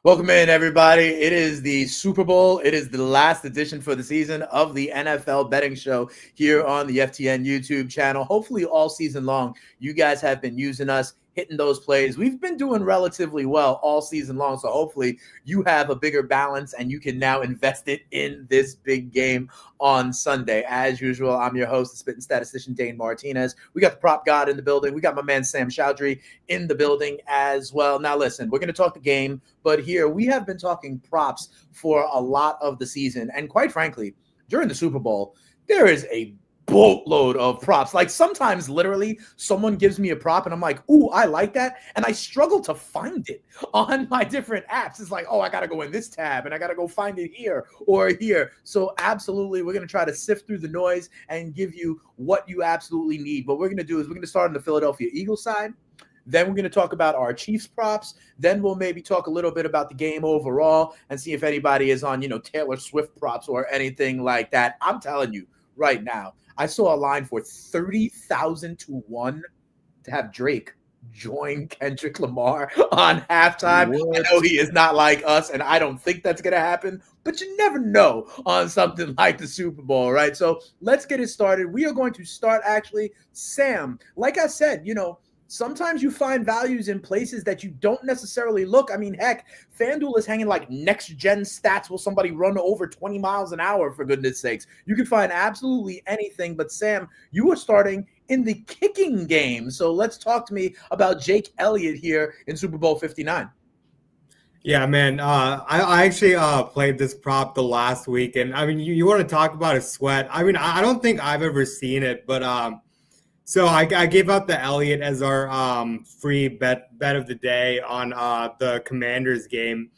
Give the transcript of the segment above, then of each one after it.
Welcome in, everybody. It is the Super Bowl. It is the last edition for the season of the NFL betting show here on the FTN YouTube channel. Hopefully, all season long, you guys have been using us, hitting those plays. We've been doing relatively well all season long. So, hopefully, you have a bigger balance and you can now invest it in this big game on Sunday. As usual, I'm your host, the spitting statistician, Dane Martinez. We got the prop god in the building. We got my man, Sam Chowdhury, in the building as well. Now, listen, we're going to talk the game, but here we have been talking props for a lot of the season. And quite frankly, during the Super Bowl, there is a boatload of props. Like sometimes literally someone gives me a prop and I'm like, ooh, I like that. And I struggle to find it on my different apps. It's like, oh, I got to go in this tab and I got to go find it here or here. So absolutely, we're going to try to sift through the noise and give you what you absolutely need. What we're going to do is we're going to start on the Philadelphia Eagles side. Then we're going to talk about our Chiefs props. Then we'll maybe talk a little bit about the game overall and see if anybody is on, Taylor Swift props or anything like that. I'm telling you right now, I saw a line for 30,000 to 1 to have Drake join Kendrick Lamar on halftime. What? I know he is not like us, and I don't think that's going to happen, but you never know on something like the Super Bowl, right? So let's get it started. We are going to start actually, Sam, like I said, sometimes you find values in places that you don't necessarily look. I mean, heck, FanDuel is hanging like next-gen stats. Will somebody run over 20 miles an hour, for goodness sakes? You can find absolutely anything. But, Sam, you were starting in the kicking game. So let's talk to me about Jake Elliott here in Super Bowl 59. Yeah, man. I actually played this prop the last week. And, I mean, you want to talk about a sweat. I mean, I don't think I've ever seen it, but so I gave out the Elliott as our free bet of the day on the Commanders game.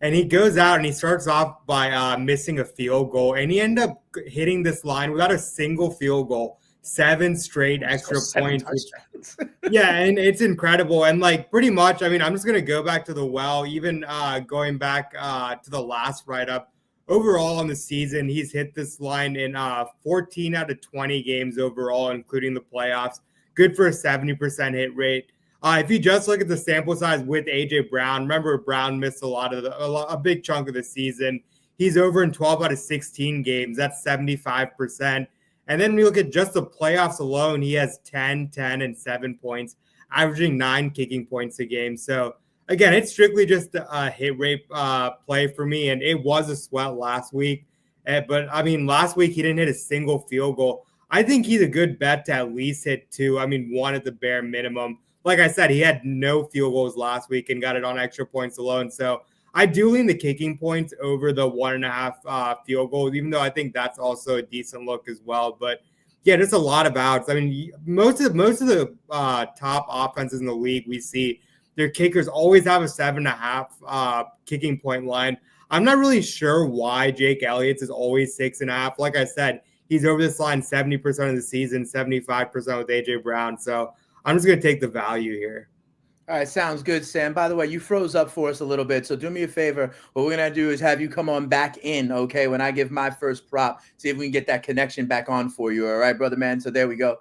And he goes out and he starts off by missing a field goal. And he ended up hitting this line without a single field goal. 7 straight extra points. Yeah, and it's incredible. And, like, pretty much, I mean, I'm just going to go back to the well, even going back to the last write-up. Overall on the season, he's hit this line in 14 out of 20 games overall, including the playoffs. Good for a 70% hit rate. If you just look at the sample size with A.J. Brown, remember Brown missed a big chunk of the season. He's over in 12 out of 16 games. That's 75%. And then when you look at just the playoffs alone, he has 10, 10, and 7 points, averaging 9 kicking points a game. So, again, it's strictly just a hit rate play for me, and it was a sweat last week. But, I mean, last week he didn't hit a single field goal. I think he's a good bet to at least hit 2. I mean, 1 at the bare minimum. Like I said, he had no field goals last week and got it on extra points alone. So I do lean the kicking points over the 1.5 field goals, even though I think that's also a decent look as well. But, yeah, there's a lot of outs. I mean, most of the top offenses in the league we see, their kickers always have a 7.5 kicking point line. I'm not really sure why Jake Elliott's is always 6.5. Like I said, he's over this line 70% of the season, 75% with AJ Brown. So I'm just going to take the value here. All right, sounds good, Sam. By the way, you froze up for us a little bit, so do me a favor. What we're going to do is have you come on back in, okay, when I give my first prop, see if we can get that connection back on for you, all right, brother man? So there we go.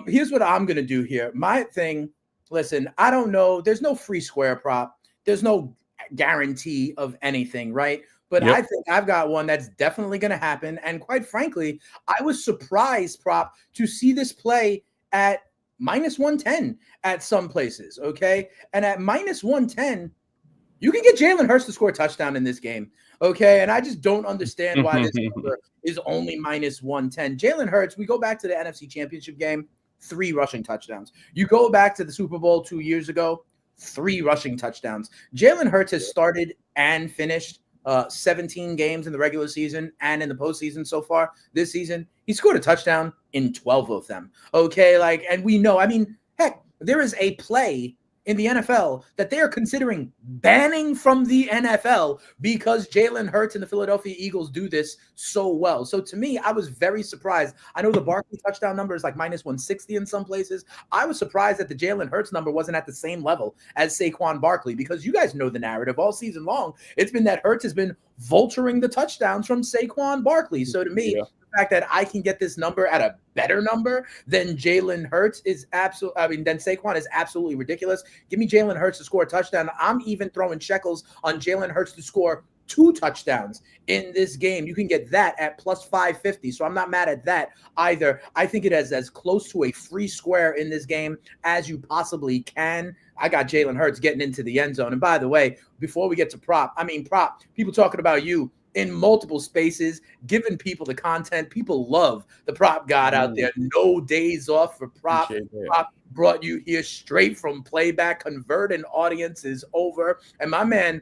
Here's what I'm going to do here. My thing, listen, I don't know. There's no free square prop. There's no guarantee of anything, right? But yep. I think I've got one that's definitely going to happen. And quite frankly, I was surprised, prop, to see this play at minus 110 at some places, okay? And at minus 110, you can get Jalen Hurts to score a touchdown in this game, okay? And I just don't understand why this number is only minus 110. Jalen Hurts, we go back to the NFC Championship game, 3 rushing touchdowns. You go back to the Super Bowl 2 years ago, 3 rushing touchdowns. Jalen Hurts has started and finished 17 games in the regular season and in the postseason so far this season. He scored a touchdown in 12 of them. Okay, and we know, I mean, heck, there is a play in the NFL that they are considering banning from the NFL because Jalen Hurts and the Philadelphia Eagles do this so well. So to me, I was very surprised. I know the Barkley touchdown number is like minus 160 in some places. I was surprised that the Jalen Hurts number wasn't at the same level as Saquon Barkley, because you guys know the narrative all season long. It's been that Hurts has been vulturing the touchdowns from Saquon Barkley. So to me, fact that I can get this number at a better number than Jalen Hurts is than Saquon is absolutely ridiculous. Give me Jalen Hurts to score a touchdown. I'm even throwing shekels on Jalen Hurts to score 2 touchdowns in this game. You can get that at plus 550. So I'm not mad at that either. I think it is as close to a free square in this game as you possibly can. I got Jalen Hurts getting into the end zone. And by the way, before we get to prop, people talking about you in multiple spaces, giving people the content. People love the prop god out there. No days off for prop. Prop brought you here straight from playback. Converting audience is over. And my man,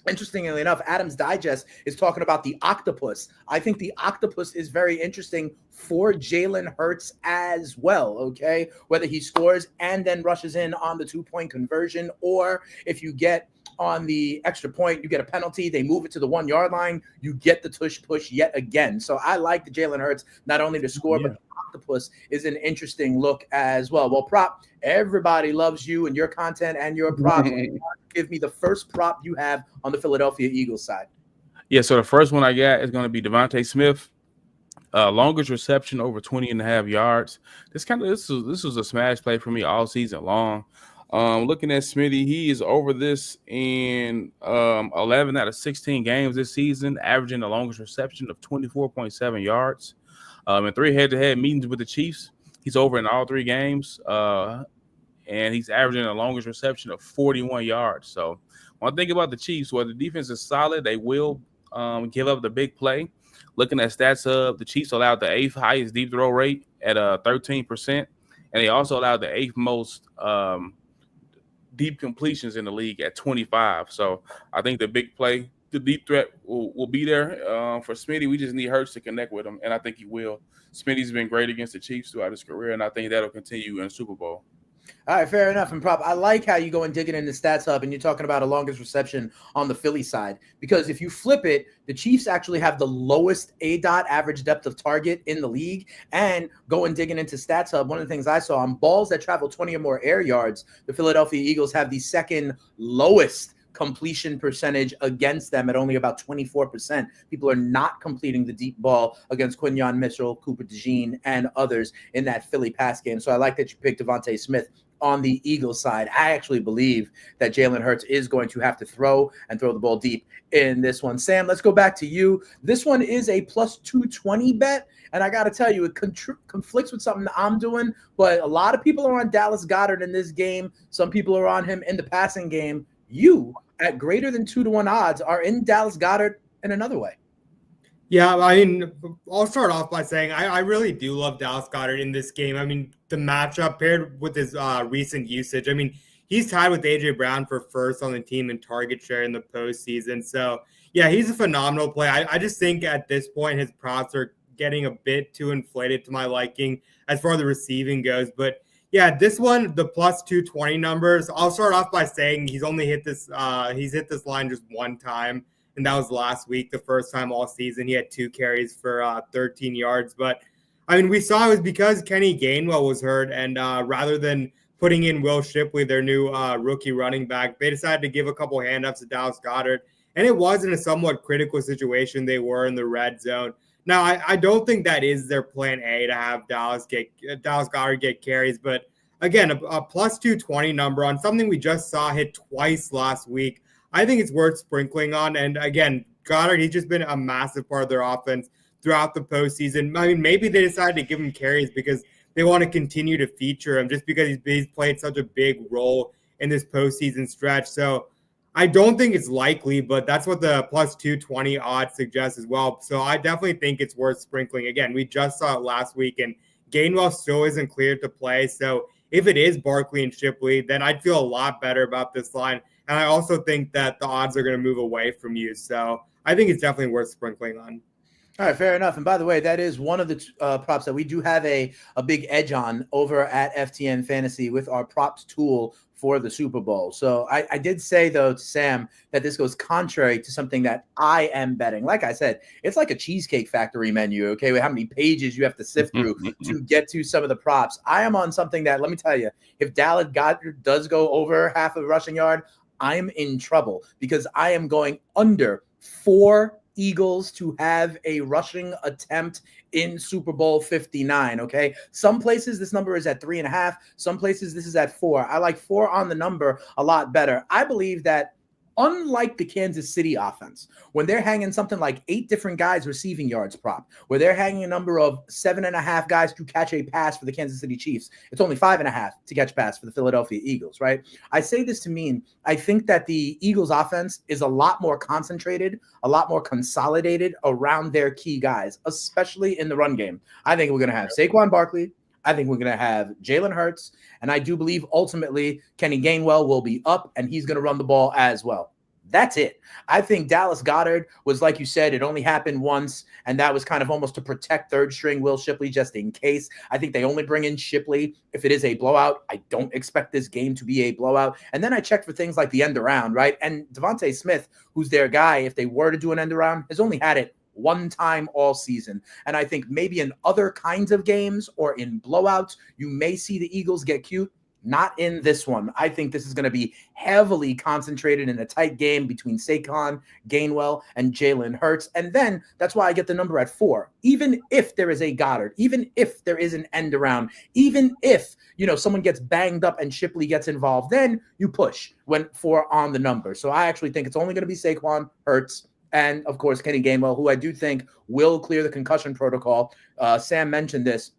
interestingly enough, Adam's Digest is talking about the octopus. I think the octopus is very interesting for Jalen Hurts as well, okay? Whether he scores and then rushes in on the 2-point conversion, or if you get on the extra point, you get a penalty, they move it to the 1-yard line, you get the tush push yet again. So I like the Jalen Hurts, not only to score, but the octopus is an interesting look as well. Well, prop, everybody loves you and your content and your prop. Give me the first prop you have on the Philadelphia Eagles side. Yeah, so the first one I got is going to be Devontae Smith. Longest reception over 20.5 yards. This was a smash play for me all season long. Looking at Smitty, he is over this in 11 out of 16 games this season, averaging the longest reception of 24.7 yards. In 3 head-to-head meetings with the Chiefs, he's over in all 3 games, and he's averaging the longest reception of 41 yards. So when I think about the Chiefs, the defense is solid, they will give up the big play. Looking at Stats Hub, the Chiefs allowed the 8th highest deep throw rate at 13%, and they also allowed the 8th most deep completions in the league at 25. So I think the big play, the deep threat will be there for Smitty. We just need Hurts to connect with him, and I think he will. Smitty's been great against the Chiefs throughout his career, and I think that'll continue in the Super Bowl. All right, fair enough. And prop, I like how you go and digging into Stats Hub and you're talking about a longest reception on the Philly side, because if you flip it, the Chiefs actually have the lowest ADOT average depth of target in the league. And going digging into Stats Hub, one of the things I saw on balls that travel 20 or more air yards, the Philadelphia Eagles have the second lowest completion percentage against them at only about 24%. People are not completing the deep ball against Quinyon Mitchell, Cooper DeJean, and others in that Philly pass game. So I like that you picked Devontae Smith on the Eagles side. I actually believe that Jalen Hurts is going to have to throw the ball deep in this one. Sam, let's go back to you. This one is a plus 220 bet. And I got to tell you, it conflicts with something that I'm doing, but a lot of people are on Dallas Goedert in this game. Some people are on him in the passing game. You, at greater than 2-1 odds, are in Dallas Goedert in another way. Yeah, I mean, I'll start off by saying I really do love Dallas Goedert in this game. I mean, the matchup paired with his recent usage. I mean, he's tied with A.J. Brown for first on the team in target share in the postseason. So, yeah, he's a phenomenal play. I just think at this point his props are getting a bit too inflated to my liking as far as the receiving goes. But, yeah, this one, the plus 220 numbers, I'll start off by saying he's only hit this he's hit this line just one time, and that was last week, the first time all season. He had 2 carries for 13 yards. But, I mean, we saw it was because Kenny Gainwell was hurt, and rather than putting in Will Shipley, their new rookie running back, they decided to give a couple handoffs to Dallas Goedert, and it was in a somewhat critical situation. They were in the red zone. Now, I don't think that is their plan A to have Dallas Goedert get carries, but again, a plus 220 number on something we just saw hit twice last week, I think it's worth sprinkling on. And again, Goedert, he's just been a massive part of their offense throughout the postseason. I mean, maybe they decided to give him carries because they want to continue to feature him just because he's played such a big role in this postseason stretch. So I don't think it's likely, but that's what the plus 220 odds suggest as well. So I definitely think it's worth sprinkling. Again, we just saw it last week, and Gainwell still isn't cleared to play. So if it is Barkley and Shipley, then I'd feel a lot better about this line. And I also think that the odds are going to move away from you. So I think it's definitely worth sprinkling on. All right, fair enough. And by the way, that is one of the props that we do have a big edge on over at FTN Fantasy with our props tool for the Super Bowl. So I did say, though, to Sam, that this goes contrary to something that I am betting. Like I said, it's like a Cheesecake Factory menu, okay, with how many pages you have to sift through to get to some of the props. I am on something that, let me tell you, if Dallas Goedert does go over half a rushing yard, I'm in trouble because I am going under 4 Eagles to have a rushing attempt in Super Bowl 59. Okay. Some places this number is at 3.5. Some places this is at 4. I like 4 on the number a lot better. I believe that unlike the Kansas City offense, when they're hanging something like 8 different guys receiving yards prop, where they're hanging a number of 7.5 guys to catch a pass for the Kansas City Chiefs, it's only 5.5 to catch pass for the Philadelphia Eagles, right? I say this to mean I think that the Eagles offense is a lot more concentrated, a lot more consolidated around their key guys, especially in the run game. I think we're going to have Saquon Barkley. I think we're going to have Jalen Hurts, and I do believe ultimately Kenny Gainwell will be up, and he's going to run the ball as well. That's it. I think Dallas Goedert was, like you said, it only happened once, and that was kind of almost to protect third string Will Shipley just in case. I think they only bring in Shipley if it is a blowout. I don't expect this game to be a blowout. And then I checked for things like the end around, right? And Devontae Smith, who's their guy, if they were to do an end around, has only had it one time all season. And I think maybe in other kinds of games or in blowouts, you may see the Eagles get cute. Not in this one. I think this is going to be heavily concentrated in a tight game between Saquon, Gainwell, and Jalen Hurts. And then that's why I get the number at 4. Even if there is a Goddard, even if there is an end around, even if, someone gets banged up and Shipley gets involved, then you push when 4 on the number. So I actually think it's only going to be Saquon, Hurts, and of course Kenny Gainwell, who I do think will clear the concussion protocol. Sam mentioned this.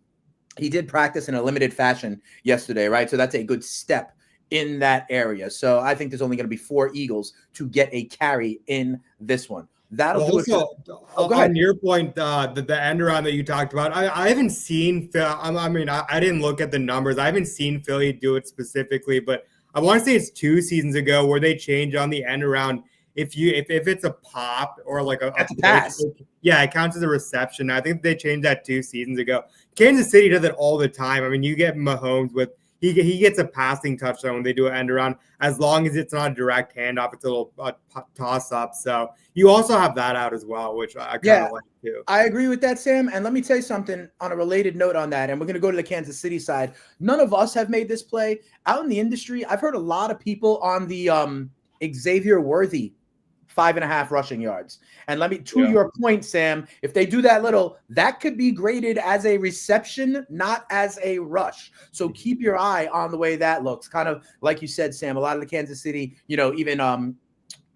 He did practice in a limited fashion yesterday, right? So that's a good step in that area. So I think there's only going to be 4 Eagles to get a carry in this one. That'll do it. On your point, the end around that you talked about, I haven't seen Phil. I didn't look at the numbers. I haven't seen Philly do it specifically, but I want to say it's 2 seasons ago where they changed on the end around. If it's a pop or like a pass, it counts as a reception. I think they changed that 2 seasons ago. Kansas City does it all the time. I mean, you get Mahomes with he gets a passing touchdown when they do an end around, as long as it's not a direct handoff. It's a little toss up. So you also have that out as well, which I kind of like too. I agree with that, Sam. And let me tell you something on a related note on that. And we're going to go to the Kansas City side. None of us have made this play out in the industry. I've heard a lot of people on the Xavier Worthy 5.5 rushing yards. And your point, Sam, if they do that little, that could be graded as a reception, not as a rush. So keep your eye on the way that looks. Kind of like you said, Sam, a lot of the Kansas City, even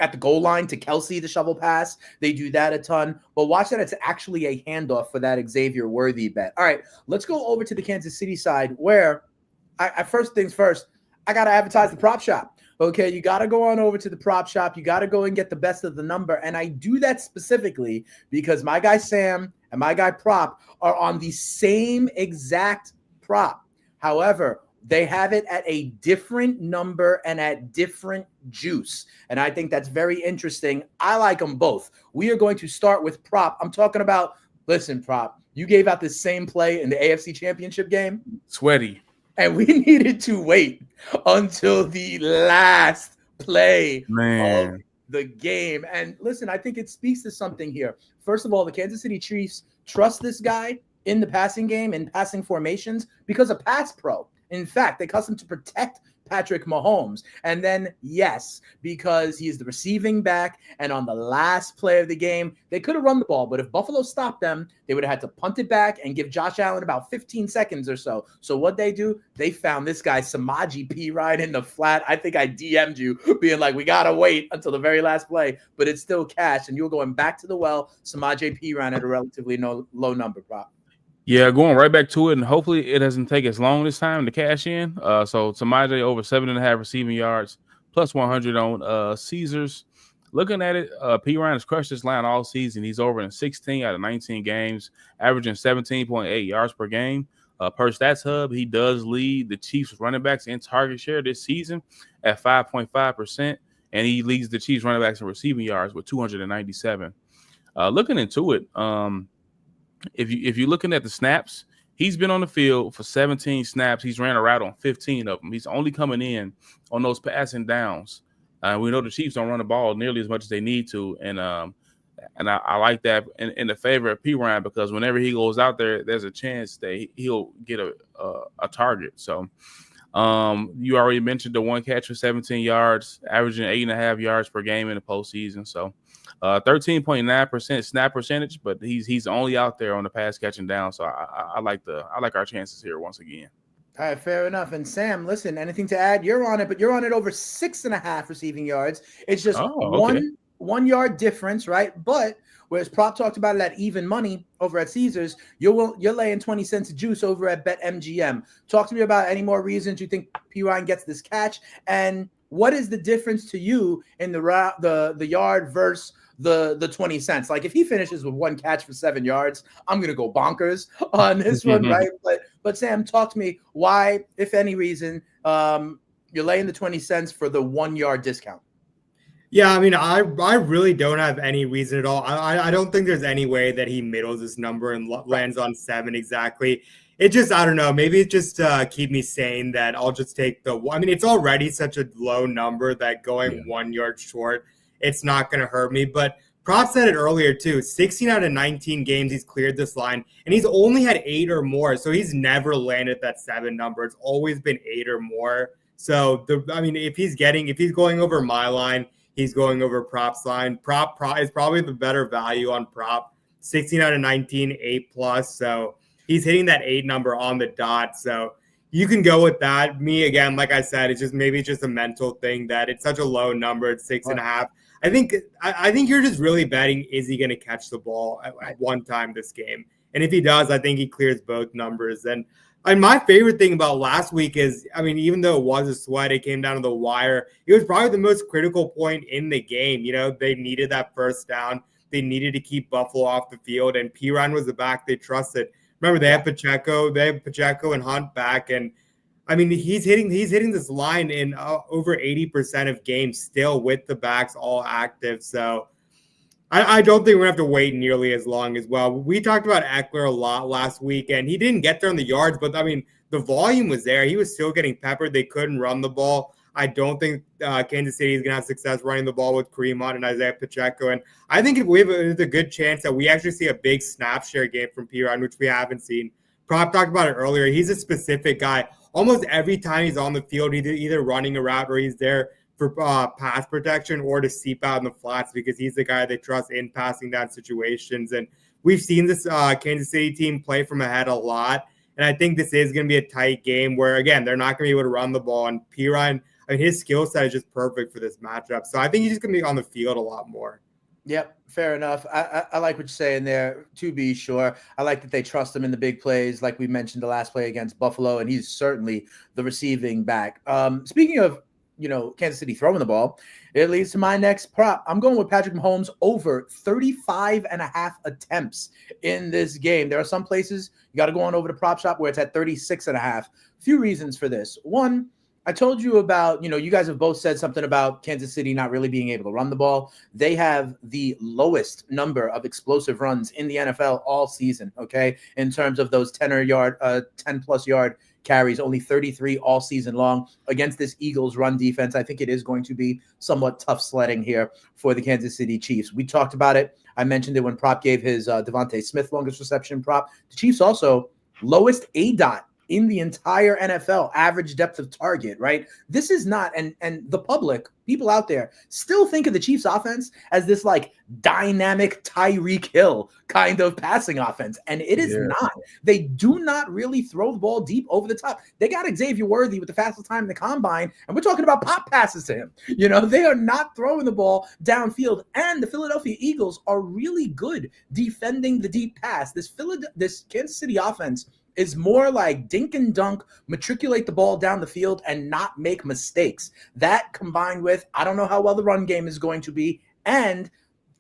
at the goal line to Kelsey, the shovel pass, they do that a ton. But watch that it's actually a handoff for that Xavier Worthy bet. All right, let's go over to the Kansas City side where I first things first, I got to advertise the prop shop. Okay, you got to go on over to the prop shop. You got to go and get the best of the number. And I do that specifically because my guy Sam and my guy Prop are on the same exact prop. However, they have it at a different number and at different juice. And I think that's very interesting. I like them both. We are going to start with Prop. I'm talking about, listen, Prop, you gave out the same play in the AFC Championship game. Sweaty. And we needed to wait until the last play of the game. And listen, I think it speaks to something here. First of all, the Kansas City Chiefs trust this guy in the passing game and passing formations because of Pass Pro. In fact, they custom to protect Patrick Mahomes. And then, yes, because he is the receiving back, and on the last play of the game, they could have run the ball, but if Buffalo stopped them, they would have had to punt it back and give Josh Allen about 15 seconds or so. So what they do, they found this guy, Samaje Perine, in the flat. I think I DM'd you being like, we got to wait until the very last play, but it's still cash, and you're going back to the well, Samaje Perine at a relatively low number, Prop. Yeah, going right back to it, and hopefully it doesn't take as long this time to cash in. So Samaje over 7.5 receiving yards, plus 100 on Caesars. Looking at it, Perine has crushed this line all season. He's over in 16 out of 19 games, averaging 17.8 yards per game. Per Stats Hub, he does lead the Chiefs running backs in target share this season at 5.5%, and he leads the Chiefs running backs in receiving yards with 297. Looking into it, if you're looking at the snaps, he's been on the field for 17 snaps. He's ran a route on 15 of them. He's only coming in on those passing downs. We know the Chiefs don't run the ball nearly as much as they need to, and I like that in the favor of Perine because whenever he goes out there, there's a chance that he'll get a target. So You already mentioned the one catch for 17 yards, averaging 8.5 yards per game in the postseason. So 13.9% snap percentage, but he's only out there on the pass catching down. So I like our chances here once again. All right, fair enough. And Sam, listen, anything to add? You're on it, but you're on it over 6.5 receiving yards. It's just okay. 1 yard difference, right? But whereas Prop talked about it at even money over at Caesars, you're laying 20 cents of juice over at BetMGM. Talk to me about any more reasons you think Perine gets this catch, and what is the difference to you in the yard versus the 20 cents? Like if he finishes with one catch for 7 yards, I'm gonna go bonkers on this one, right? But Sam, talk to me why, if any reason, you're laying the 20 cents for the 1 yard discount. Yeah, I mean, I really don't have any reason at all. I don't think there's any way that he middles this number and lands on 7 exactly. It just, I don't know, maybe it just keep me sane that I'll just take I mean, it's already such a low number that going 1 yard short, it's not going to hurt me. But Prop said it earlier too, 16 out of 19 games he's cleared this line, and he's only had 8 or more. So he's never landed that 7 number. It's always been 8 or more. So, I mean, if he's going over my line, he's going over Prop's line. Prop is probably the better value on Prop. 16 out of 19, 8+. So he's hitting that 8 number on the dot. So you can go with that. Me, again, like I said, it's just a mental thing that it's such a low number. It's 6.5. I think you're just really betting, is he going to catch the ball at one time this game? And if he does, I think he clears both numbers. And my favorite thing about last week is, I mean, even though it was a sweat, it came down to the wire. It was probably the most critical point in the game. You know, they needed that first down. They needed to keep Buffalo off the field, and Perine was the back they trusted. Remember, they have Pacheco and Hunt back, and I mean, he's hitting this line in over 80% of games still with the backs all active. So I don't think we're going to have to wait nearly as long as well. We talked about Eckler a lot last week, and he didn't get there on the yards, but, I mean, the volume was there. He was still getting peppered. They couldn't run the ball. I don't think Kansas City is going to have success running the ball with Kareem Hunt and Isaiah Pacheco. And I think there's a good chance that we actually see a big snap share game from Perine, which we haven't seen. Prop talked about it earlier. He's a specific guy. Almost every time he's on the field, he's either running a route or he's there for pass protection or to seep out in the flats because he's the guy they trust in passing down situations. And we've seen this Kansas City team play from ahead a lot. And I think this is going to be a tight game where, again, they're not going to be able to run the ball. And Perine, I mean, his skill set is just perfect for this matchup. So I think he's just going to be on the field a lot more. Yep, fair enough. I like what you're saying there, to be sure. I like that they trust him in the big plays, like we mentioned the last play against Buffalo, and he's certainly the receiving back. Speaking of, Kansas City throwing the ball, it leads to my next prop. I'm going with Patrick Mahomes over 35.5 attempts in this game. There are some places you got to go on over to Prop Shop where it's at 36.5. Few reasons for this. One, I told you about, you guys have both said something about Kansas City not really being able to run the ball. They have the lowest number of explosive runs in the NFL all season, okay? In terms of those 10-plus yard carries, only 33 all season long against this Eagles run defense. I think it is going to be somewhat tough sledding here for the Kansas City Chiefs. We talked about it. I mentioned it when Prop gave his Devontae Smith longest reception prop. The Chiefs also lowest ADOT in the entire NFL, average depth of target, right? This is not, and the public, people out there, still think of the Chiefs offense as this like dynamic Tyreek Hill kind of passing offense, and it is not. They do not really throw the ball deep over the top. They got Xavier Worthy with the fastest time in the combine, and we're talking about pop passes to him. They are not throwing the ball downfield, and the Philadelphia Eagles are really good defending the deep pass. This Kansas City offense is more like dink and dunk, matriculate the ball down the field and not make mistakes. That combined with, I don't know how well the run game is going to be. And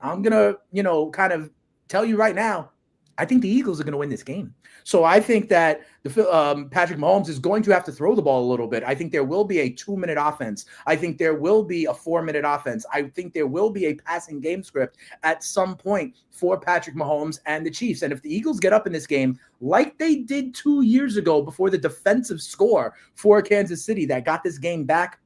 I'm going to, kind of tell you right now, I think the Eagles are going to win this game. So I think that Patrick Mahomes is going to have to throw the ball a little bit. I think there will be a 2-minute offense. I think there will be a 4-minute offense. I think there will be a passing game script at some point for Patrick Mahomes and the Chiefs. And if the Eagles get up in this game like they did 2 years ago before the defensive score for Kansas City that got this game back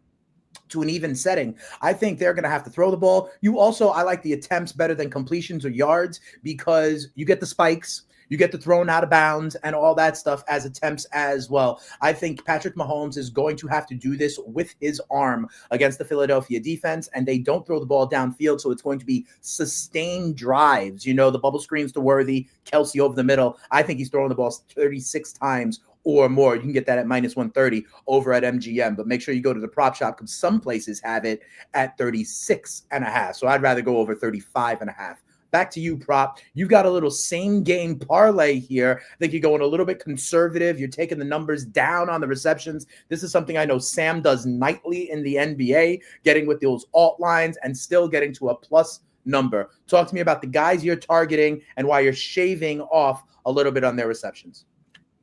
to an even setting, I think they're going to have to throw the ball. I like the attempts better than completions or yards because you get the spikes. You get the thrown out of bounds and all that stuff as attempts as well. I think Patrick Mahomes is going to have to do this with his arm against the Philadelphia defense, and they don't throw the ball downfield, so it's going to be sustained drives. You know, the bubble screens to Worthy, Kelsey over the middle. I think he's throwing the ball 36 times or more. You can get that at minus 130 over at MGM, but make sure you go to the prop shop because some places have it at 36.5. So I'd rather go over 35.5. Back to you, Prop. You've got a little same game parlay here. I think you're going a little bit conservative. You're taking the numbers down on the receptions. This is something I know Sam does nightly in the NBA, getting with those alt lines and still getting to a plus number. Talk to me about the guys you're targeting and why you're shaving off a little bit on their receptions.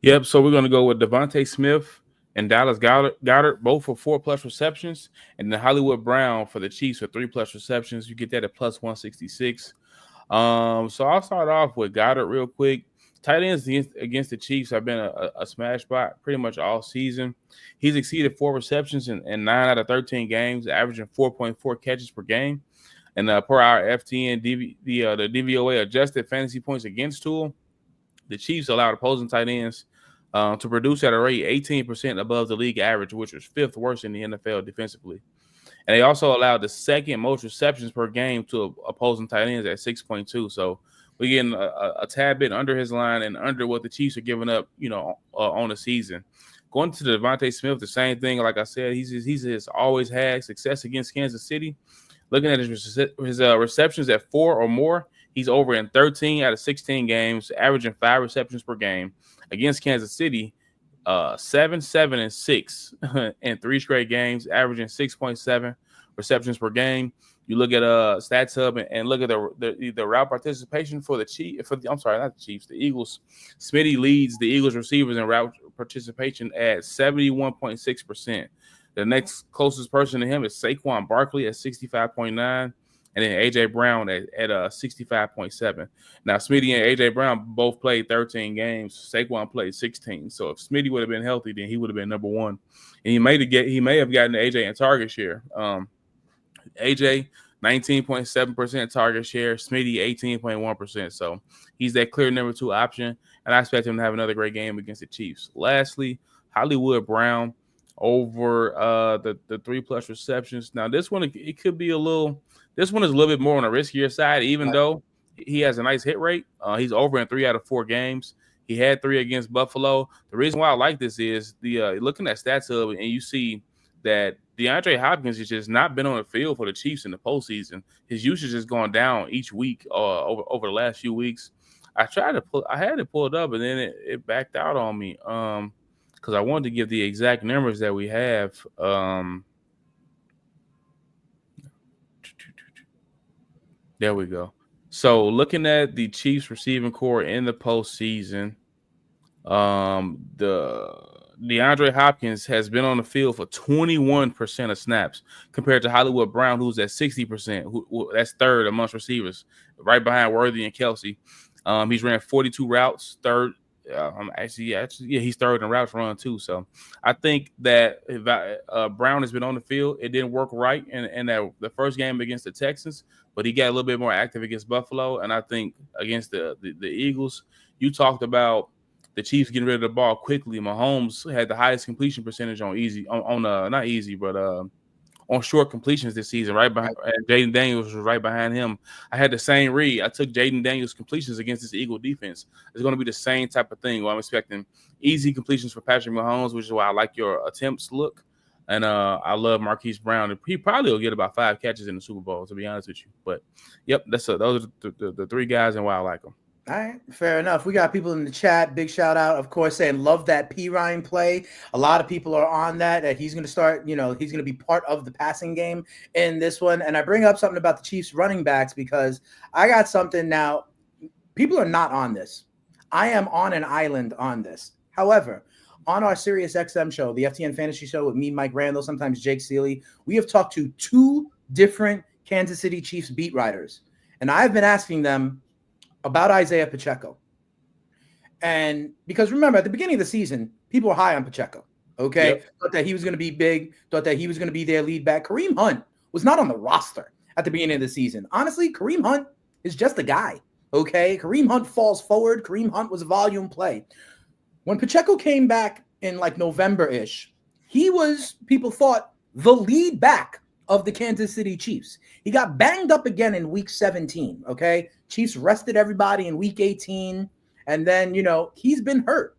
Yep. So we're going to go with Devontae Smith and Dallas Goedert, both for 4+ receptions, and then Hollywood Brown for the Chiefs for 3+ receptions. You get that at plus 166. So I'll start off with Goddard real quick. Tight ends against the Chiefs have been a smash spot pretty much all season. He's exceeded 4 receptions in 9 out of 13 games, averaging 4.4 catches per game. And per our FTN, the DVOA adjusted fantasy points against tool, the Chiefs allowed opposing tight ends to produce at a rate 18% above the league average, which was 5th worst in the NFL defensively. And they also allowed the 2nd most receptions per game to opposing tight ends at 6.2. So we're getting a tad bit under his line and under what the Chiefs are giving up, on the season. Going to the Devontae Smith, the same thing. Like I said, he's always had success against Kansas City. Looking at his receptions at 4 or more, he's over in 13 out of 16 games, averaging 5 receptions per game. Against Kansas City, 7, 7, and 6 in 3 straight games, averaging 6.7 receptions per game. You look at Stats Hub and look at the route participation for the Chiefs. The Eagles. Smitty leads the Eagles receivers in route participation at 71.6%. The next closest person to him is Saquon Barkley at 65.9%. And then A.J. Brown at 65.7. Now, Smitty and A.J. Brown both played 13 games. Saquon played 16. So if Smitty would have been healthy, then he would have been number 1. And he may have gotten A.J. in target share. A.J. 19.7% target share. Smitty 18.1%. So he's that clear number 2 option. And I expect him to have another great game against the Chiefs. Lastly, Hollywood Brown over the 3+ receptions. Now, this one, it could be this one is a little bit more on the riskier side, even though he has a nice hit rate. He's over in 3 out of 4 games. He had 3 against Buffalo. The reason why I like this is looking at Stats Hub, and you see that DeAndre Hopkins has just not been on the field for the Chiefs in the postseason. His usage has gone down each week over the last few weeks. I had it pulled up, and then it backed out on me because I wanted to give the exact numbers that we have. There we go. So looking at the Chiefs receiving core in the postseason, the DeAndre Hopkins has been on the field for 21% of snaps compared to Hollywood Brown, who's at 60%. That's 3rd amongst receivers, right behind Worthy and Kelsey. He's ran 42 routes, 3rd. He's 3rd in routes run too. So I think that if Brown has been on the field, it didn't work right in the first game against the Texans, but he got a little bit more active against Buffalo. And I think against the Eagles, you talked about the Chiefs getting rid of the ball quickly. Mahomes had the highest completion percentage on short completions this season, right behind Jaden Daniels was right behind him. I had the same read. I took Jaden Daniels' completions against this Eagle defense. It's going to be the same type of thing where I'm expecting easy completions for Patrick Mahomes, which is why I like your attempts look. And I love Marquise Brown. He probably will get about 5 catches in the Super Bowl, to be honest with you. But, yep, those are the 3 guys and why I like them. All right, fair enough. We got people in the chat. Big shout out, of course, saying love that Perine play. A lot of people are on that. He's going to start, he's going to be part of the passing game in this one. And I bring up something about the Chiefs running backs because I got something now. People are not on this. I am on an island on this. However, on our Sirius XM show, the FTN Fantasy Show with me, Mike Randall, sometimes Jake Seeley, we have talked to 2 different Kansas City Chiefs beat writers. And I've been asking them about Isaiah Pacheco. And because remember, at the beginning of the season, people were high on Pacheco. Okay. Yep. Thought that he was going to be big, thought that he was going to be their lead back. Kareem Hunt was not on the roster at the beginning of the season. Honestly, Kareem Hunt is just a guy. Okay, Kareem Hunt falls forward. Kareem Hunt was a volume play. When Pacheco came back in like November-ish, he was, people thought, the lead back of the Kansas City Chiefs. He got banged up again in week 17, okay? Chiefs rested everybody in week 18, and then, he's been hurt.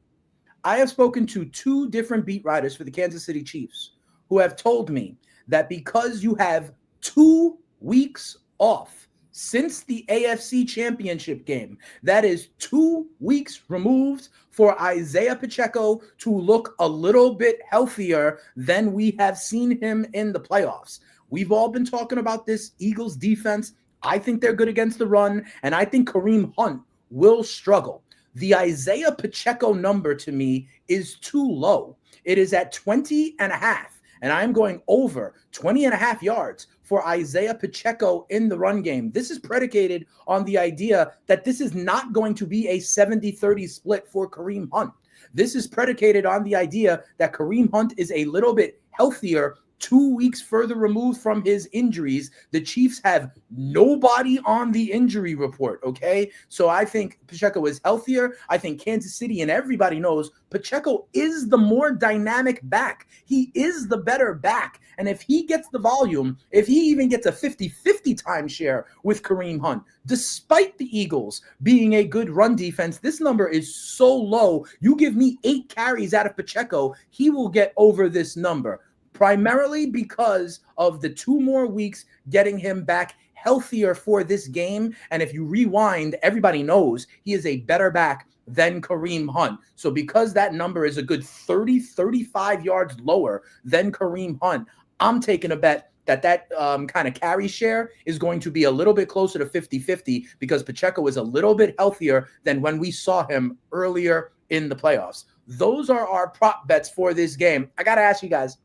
I have spoken to 2 different beat writers for the Kansas City Chiefs who have told me that because you have 2 weeks off since the AFC Championship game, that is 2 weeks removed for Isaiah Pacheco to look a little bit healthier than we have seen him in the playoffs. We've all been talking about this Eagles defense. I think they're good against the run, and I think Kareem Hunt will struggle. The Isaiah Pacheco number to me is too low. It is at 20 and a half, and I'm going over 20 and a half yards for Isaiah Pacheco in the run game. This is predicated on the idea that this is not going to be a 70-30 split for Kareem Hunt. This is predicated on the idea that Kareem Hunt is a little bit healthier 2 weeks further removed from his injuries. The Chiefs have nobody on the injury report, okay? So I think Pacheco is healthier. I think Kansas City, and everybody knows, Pacheco is the more dynamic back. He is the better back. And if he gets the volume, if he even gets a 50-50 timeshare with Kareem Hunt, despite the Eagles being a good run defense, this number is so low. You give me 8 carries out of Pacheco, he will get over this number, primarily because of the 2 more weeks getting him back healthier for this game. And if you rewind, everybody knows he is a better back than Kareem Hunt. So because that number is a good 30-35 yards lower than Kareem Hunt, I'm taking a bet that kind of carry share is going to be a little bit closer to 50-50 because Pacheco is a little bit healthier than when we saw him earlier in the playoffs. Those are our prop bets for this game. I got to ask you guys,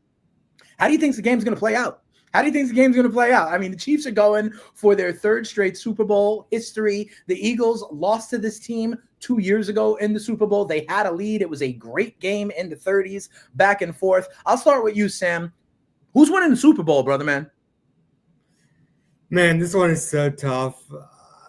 how do you think the game's going to play out? How do you think the game's going to play out? I mean, the Chiefs are going for their 3rd straight Super Bowl history. The Eagles lost to this team 2 years ago in the Super Bowl. They had a lead. It was a great game in the 30s, back and forth. I'll start with you, Sam. Who's winning the Super Bowl, brother, man? Man, this one is so tough.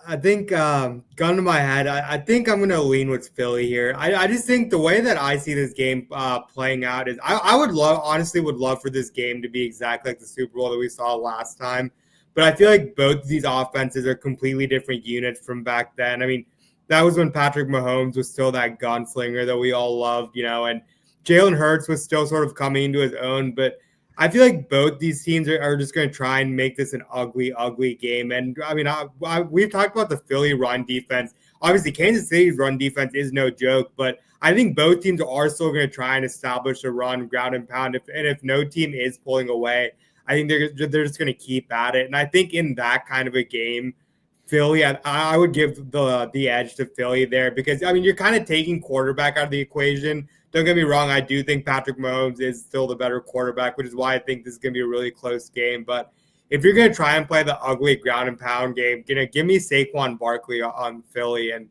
I think, gun to my head, I think I'm going to lean with Philly here. I just think the way that I see this game playing out is I would love for this game to be exactly like the Super Bowl that we saw last time. But I feel like both of these offenses are completely different units from back then. I mean, that was when Patrick Mahomes was still that gunslinger that we all loved, and Jalen Hurts was still sort of coming into his own. But I feel like both these teams are just going to try and make this an ugly, ugly game. And, I mean, we've talked about the Philly run defense. Obviously, Kansas City's run defense is no joke, but I think both teams are still going to try and establish a run, ground and pound. If no team is pulling away, I think they're just going to keep at it. And I think in that kind of a game, Philly, I would give the edge to Philly there because, I mean, you're kind of taking quarterback out of the equation. Don't get me wrong, I do think Patrick Mahomes is still the better quarterback, which is why I think this is going to be a really close game. But if you're going to try and play the ugly ground and pound game, give me Saquon Barkley on Philly. And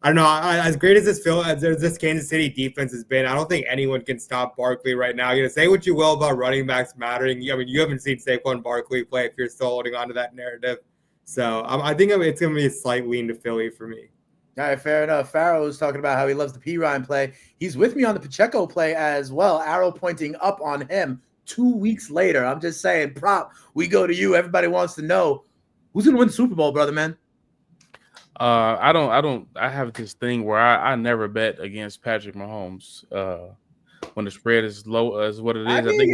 I don't know, as great as this Kansas City defense has been, I don't think anyone can stop Barkley right now. Say what you will about running backs mattering. I mean, you haven't seen Saquon Barkley play if you're still holding on to that narrative. So I think it's going to be a slight lean to Philly for me. All right, fair enough. Farrell was talking about how he loves the Perine play. He's with me on the Pacheco play as well. Arrow pointing up on him 2 weeks later. I'm just saying, prop, we go to you. Everybody wants to know who's going to win the Super Bowl, brother, man. I have this thing where I never bet against Patrick Mahomes when the spread is low as what it is. I think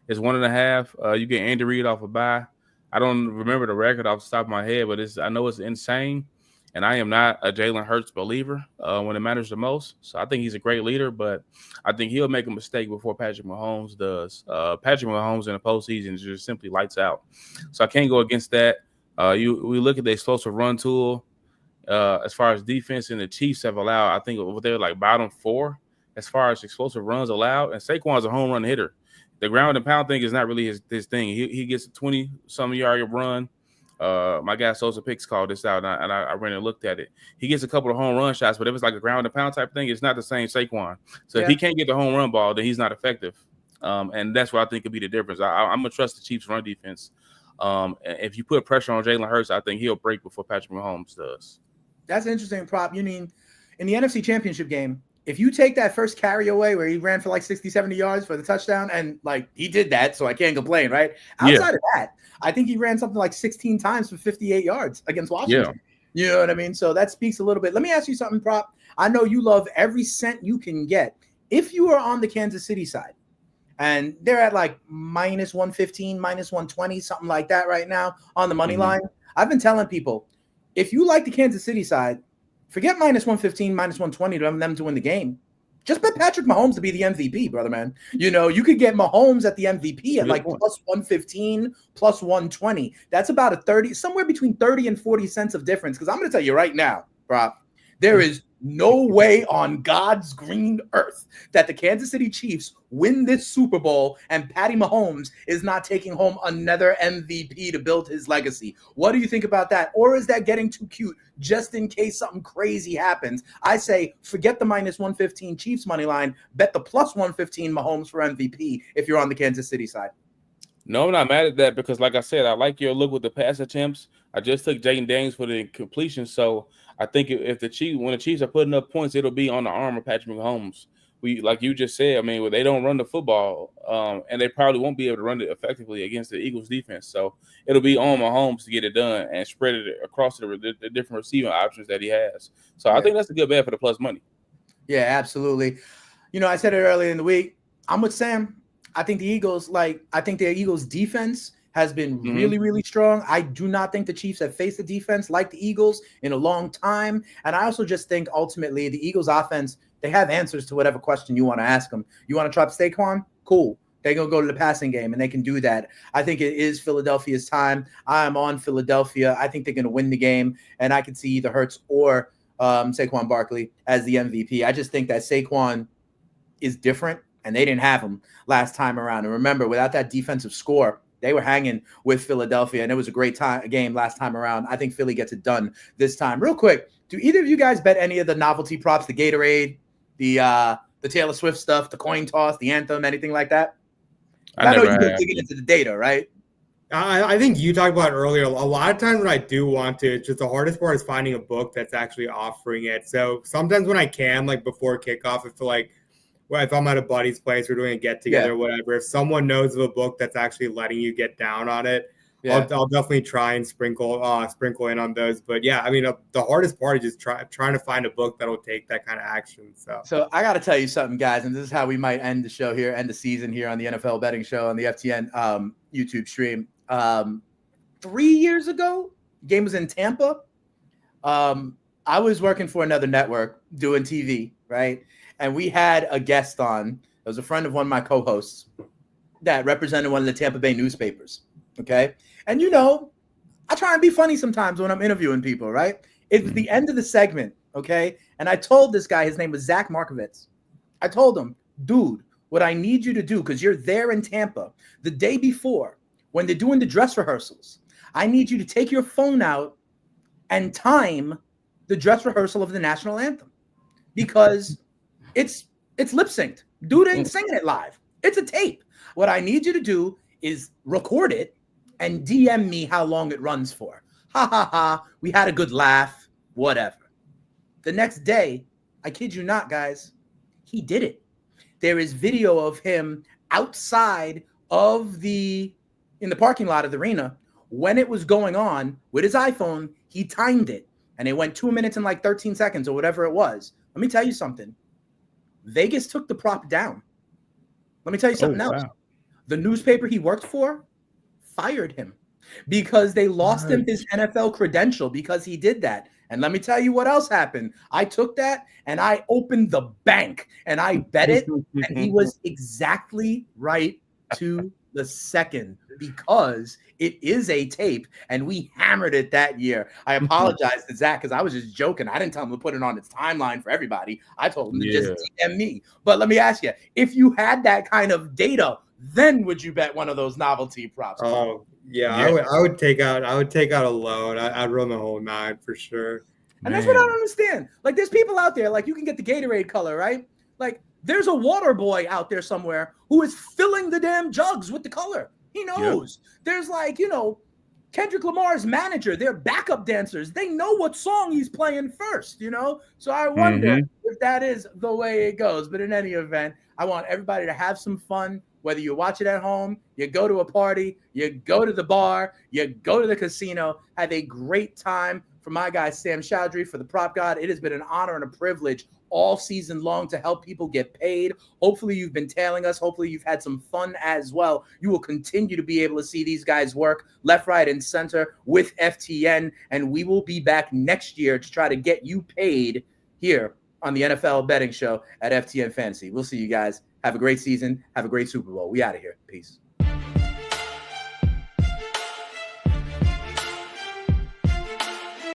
it's 1.5. You get Andy Reid off a bye. I don't remember the record off the top of my head, but I know it's insane. And I am not a Jalen Hurts believer when it matters the most. So I think he's a great leader, but I think he'll make a mistake before Patrick Mahomes does. Patrick Mahomes in the postseason is just simply lights out. So I can't go against that. We look at the explosive run tool as far as defense, and the Chiefs have allowed, I think they're like bottom 4 as far as explosive runs allowed. And Saquon's a home run hitter. The ground and pound thing is not really his thing. He gets a 20-some yard run. My guy Sosa Picks called this out, and I ran and looked at it. He gets a couple of home run shots, but if it's like a ground and pound type thing, it's not the same Saquon. So if he can't get the home run ball, then he's not effective. And that's what I think could be the difference. I'm going to trust the Chiefs' run defense If you put pressure on Jalen Hurts, I think he'll break before Patrick Mahomes does. That's an interesting prop. You mean in the NFC Championship game, if you take that first carry away where he ran for like 60, 70 yards for the touchdown, and like he did that, so I can't complain, right? Outside of that, I think he ran something like 16 times for 58 yards against Washington. You know what I mean? So that speaks a little bit. Let me ask you something, prop. I know you love every cent you can get. If you are on the Kansas City side, and they're at like minus 115, minus 120, something like that right now on the money line, I've been telling people, if you like the Kansas City side, forget minus 115, minus 120 to them to win the game. Just bet Patrick Mahomes to be the MVP, brother, man. You know, you could get Mahomes at the MVP at like plus 115, plus 120. That's about a 30, somewhere between 30 and 40 cents of difference. Because I'm going to tell you right now, bro, there is no way on God's green earth that the Kansas City Chiefs win this Super Bowl and Patty Mahomes is not taking home another MVP to build his legacy. What do you think about that? Or is that getting too cute just in case something crazy happens? I say forget the minus 115 Chiefs money line, bet the plus 115 Mahomes for MVP if you're on the Kansas City side. No, I'm not mad at that because, like I said, I like your look with the pass attempts. I just took Jaden Daniels for the completion, so I think if the Chiefs, when the Chiefs are putting up points, it'll be on the arm of Patrick Mahomes. Like you just said, I mean, they don't run the football, and they probably won't be able to run it effectively against the Eagles defense. So it'll be on Mahomes to get it done and spread it across the different receiving options that he has. So I think that's a good bet for the plus money. Yeah, absolutely. You know, I said it earlier in the week. I'm with Sam. I think the Eagles, their Eagles defense has been really, really strong. I do not think the Chiefs have faced a defense like the Eagles in a long time. And I also just think ultimately the Eagles offense, they have answers to whatever question you want to ask them. You want to drop Saquon? Cool. They're going to go to the passing game, and they can do that. I think it is Philadelphia's time. I'm on Philadelphia. I think they're going to win the game, and I can see either Hurts or Saquon Barkley as the MVP. I just think that Saquon is different, and they didn't have him last time around. And remember, without that defensive score, they were hanging with Philadelphia, and it was a great game last time around. I think Philly gets it done this time. Real quick, do either of you guys bet any of the novelty props, the Gatorade, the Taylor Swift stuff, the coin toss, the anthem, anything like that? I know you've been digging into the data, right? I think you talked about it earlier. A lot of times when I do want to, it's just the hardest part is finding a book that's actually offering it. So sometimes when I can, like before kickoff, I feel like, well, if I'm at a buddy's place, we're doing a get together or whatever, if someone knows of a book that's actually letting you get down on it, I'll definitely try and sprinkle in on those. But yeah, I mean, the hardest part is just trying to find a book that'll take that kind of action. So I got to tell you something, guys, and this is how we might end the show here, end the season here on the NFL Betting Show on the FTN YouTube stream. 3 years ago, game was in Tampa. I was working for another network doing TV, right? And we had a guest on. It was a friend of one of my co-hosts that represented one of the Tampa Bay newspapers. Okay. And, you know, I try and be funny sometimes when I'm interviewing people, right? It was the end of the segment. Okay. And I told this guy, his name was Zach Markovitz. I told him, dude, what I need you to do, because you're there in Tampa the day before when they're doing the dress rehearsals, I need you to take your phone out and time the dress rehearsal of the national anthem, because it's lip synced. Dude ain't singing it live. It's a tape. What I need you to do is record it and DM me how long it runs for. Ha ha ha. We had a good laugh. Whatever. The next day, I kid you not, guys, he did it. There is video of him outside of in the parking lot of the arena when it was going on with his iPhone. He timed it and it went 2 minutes and like 13 seconds or whatever it was. Let me tell you something. Vegas took the prop down. Let me tell you something else. Wow. The newspaper he worked for fired him because they lost him his NFL credential because he did that. And let me tell you what else happened. I took that and I opened the bank and I bet it. And he was exactly right to the second, because it is a tape and we hammered it that year. I apologize to Zach because I was just joking. I didn't tell him to put it on its timeline for everybody. I told him to just DM me. But let me ask you, if you had that kind of data, then would you bet one of those novelty props? Oh, yeah. I would take out a load. I'd run the whole 9 for sure. And that's what I don't understand. Like, there's people out there, like, you can get the Gatorade color, right? Like, there's a water boy out there somewhere who is filling the damn jugs with the color. He knows. There's, like, you know, Kendrick Lamar's manager, their backup dancers, they know what song he's playing first, you know? So I wonder if that is the way it goes. But in any event, I want everybody to have some fun, whether you watch it at home, you go to a party, you go to the bar, you go to the casino, have a great time. For my guy, Sam Chowdhury, for the Prop God, it has been an honor and a privilege all season long to help people get paid. Hopefully you've been tailing us. Hopefully you've had some fun as well. You will continue to be able to see these guys work left, right, and center with FTN, and we will be back next year to try to get you paid here on the NFL betting show at FTN Fantasy. We'll see you guys. Have a great season. Have a great Super Bowl. We out of here. Peace.